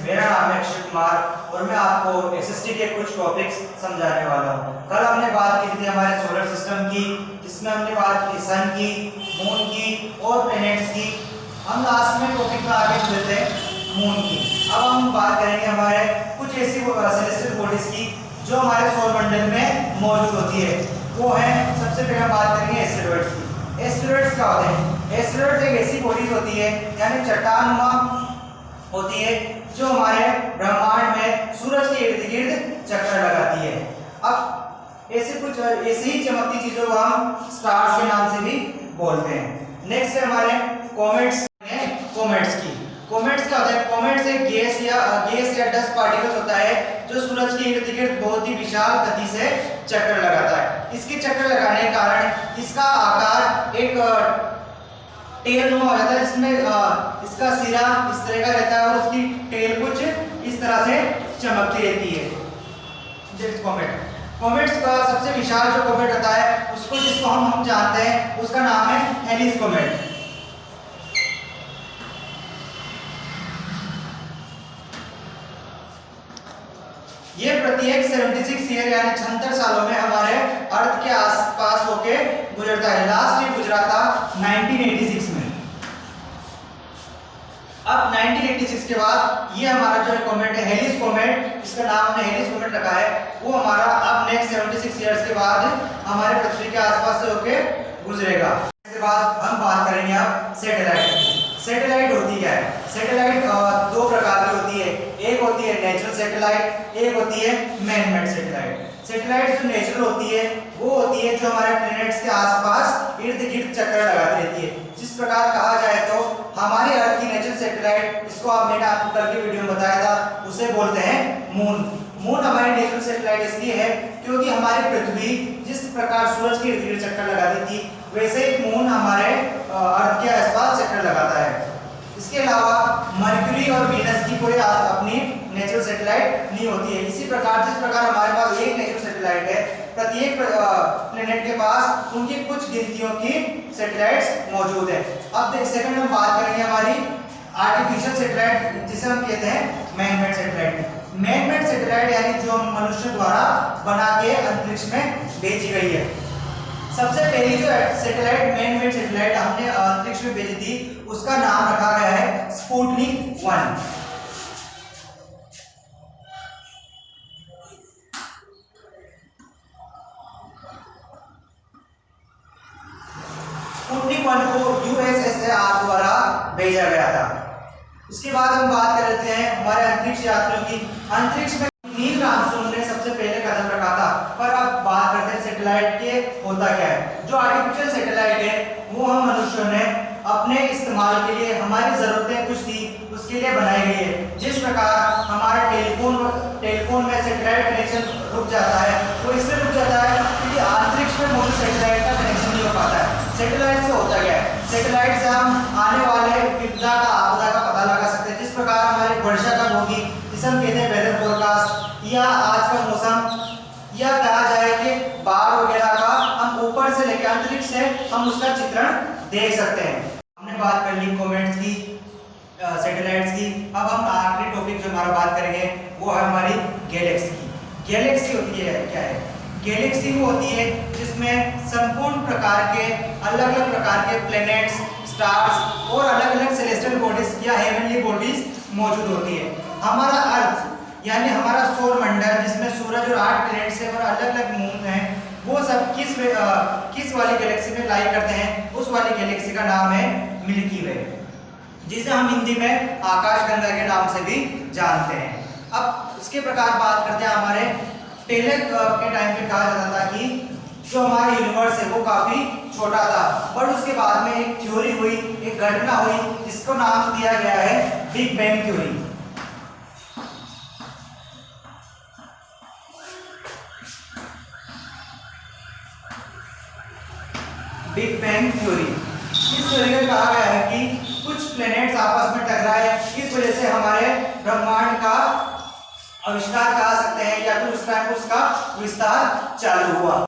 मेरा नाम है अक्षय कुमार और मैं आपको एसएसटी के कुछ टॉपिक्स समझाने वाला हूँ। कल हमने बात की थी हमारे सोलर सिस्टम की, जिसमें हमने बात की सन की, मून की और प्लैनेट्स की। हम लास्ट में टॉपिक में आगे बढ़ते हैं मून की। अब हम बात करेंगे हमारे कुछ ऐसी सेलेस्टियल बॉडीज की जो हमारे सौरमंडल में मौजूद होती है। वो है, सबसे पहले हम बात करेंगे एस्टेरॉइड्स की। एस्टेरॉइड्स क्या होते हैं? एस्टेरॉइड्स एक ऐसी बॉडीज होती है, यानी चट्टानुमा होती है, जो हमारे ब्रह्मांड में सूरज के इर्द गिर्द चक्कर लगाती है। अब ऐसे ही चमकती चीजों को हम स्टार्स के नाम से भी बोलते हैं। नेक्स्ट है हमारे कॉमेट्स। कॉमेट्स की, कॉमेट्स क्या होता है? कॉमेट्स एक गैस या डस्ट पार्टिकल्स होता है जो सूरज के इर्द गिर्द बहुत ही विशाल गति से चक्कर लगाता है। इसके चक्कर लगाने के कारण इसका आकार एक टेल नुमा हो जाता है, जिसमें इसका सिरा इस तरह का रहता है और उसकी टेल कुछ इस तरह से चमकती रहती है। कॉमेट्स का सबसे विशाल जो कॉमेट होता है जिसको हम जानते हैं, उसका नाम है हेलिस कॉमेट। ये प्रत्येक 76 ईयर यानी 76 सालों में हमारे अर्थ के आसपास होके गुजरता है। लास्ट ये गुजरा था 1986 में। अब 1986 के बाद ये हमारा जो कॉमेट है हेलिस कॉमेट, इसका नाम हमने हेलिस कॉमेट रखा है, वो हमारा अब नेक्स्ट 76 ईयर्स के बाद हमारे पृथ्वी के आसपास से होके गुजरेगा। इसके बाद हम बात करेंगे अब सैटेलाइट की। सैटेलाइट होती क्या है? सैटेलाइट दो प्रकार की होती है। एक होती है नेचुरल सैटेलाइट, एक होती है मैन मेड सैटेलाइट। सैटेलाइट जो नेचुरल होती है वो होती है जो हमारे प्लैनेट्स के आसपास इर्द गिर्द चक्कर लगाती रहती है। जिस प्रकार कहा जाए तो हमारी अर्थ की नेचुरल सैटेलाइट, इसको मैंने आपको कल की वीडियो में बताया था, उसे बोलते हैं मून। मून हमारी नेचुरल सैटेलाइट इसलिए है क्योंकि हमारी पृथ्वी जिस प्रकार सूरज के इर्द गिर्द चक्कर लगाती थी, वैसे ही मून हमारे अर्थ के आसपास चक्कर लगाता है। इसके अलावा मरक्यूरी और वीनस की कोई अपनी नेचुरल सैटेलाइट नहीं होती है। इसी प्रकार जिस प्रकार हमारे पास एक नेचुरल सैटेलाइट है, प्रत्येक प्लेनेट के पास उनकी कुछ गिनतियों की सैटेलाइट्स मौजूद है। अब सेकंड हम बात करेंगे हमारी आर्टिफिशियल सैटेलाइट, जिसे हम कहते हैं man made satellite. Man made satellite यानी जो मनुष्य द्वारा बना के अंतरिक्ष में भेजी गई है। सबसे पहली जो सैटेलाइट मैन मेड सैटेलाइट हमने अंतरिक्ष में भेजी थी, उसका नाम रखा गया है स्पुतनिक 1। स्पुतनिक 1 को यूएसएसआर द्वारा भेजा गया था। उसके बाद हम बात कर लेते हैं हमारे अंतरिक्ष यात्रियों की। अंतरिक्ष में नील आर्मस्ट्रांग ने सबसे पहले कदम रखा था। पर अब बात करते हैं सैटेलाइट के होता क्या है। जो आर्टिफिशियल सैटेलाइट है वो हम मनुष्यों ने अपने इस्तेमाल के लिए, हमारी जरूरतें कुछ थी उसके लिए बनाई गई है। जिस प्रकार हमारा टेलीफोन में सैटेलाइट कनेक्शन रुक जाता है, वो इसलिए रुक जाता है क्योंकि अंतरिक्ष में मौजूद सैटेलाइट का कनेक्शन नहीं हो पाता है। सैटेलाइट से होता क्या है? सैटेलाइट से हम आने वाले विपदा का, आपदा का पता लगा सकते हैं। जिस प्रकार हमारी वर्षा कब होगी, जिसे हम कहते हैं वेदर फोरकास्ट, या आज का मौसम, या कहा जाए कि बाढ़ वगैरह का हम ऊपर से लेकर अंतरिक्ष से हम उसका चित्रण देख सकते हैं। हमने बात कर ली कॉमेट्स की, सैटेलाइट्स की। अब हम आखिरी टॉपिक जो हमारा बात करेंगे वो है हमारी गैलेक्सी की। गैलेक्सी होती है क्या है? गैलेक्सी वो होती है जिसमें संपूर्ण प्रकार के अलग अलग प्रकार के प्लैनेट्स, स्टार्स और अलग अलग सेलेस्टियल बॉडीज या हेवनली बॉडीज मौजूद होती है। हमारा अर्थ यानी हमारा सौरमंडल, जिसमें सूरज और 8 प्लैनेट्स हैं और अलग अलग मून हैं, वो सब किस वाली गैलेक्सी में लाई करते हैं? उस वाली गैलेक्सी का नाम है मिल्की वे, जिसे हम हिंदी में आकाशगंगा के नाम से भी जानते हैं। अब इसके प्रकार बात करते हैं हमारे पहले के टाइम पे कहा जाता था कि जो हमारा यूनिवर्स है वो काफी छोटा था, पर उसके बाद में एक थ्योरी हुई, एक घटना हुई, जिसको नाम दिया गया है big bang theory. Big bang theory. इस थ्योरी में कहा गया है कि कुछ प्लैनेट्स आपस में टकराए, इस वजह से हमारे ब्रह्मांड का आविष्कार कह सकते हैं, या फिर उस टाइम उसका विस्तार चालू हुआ।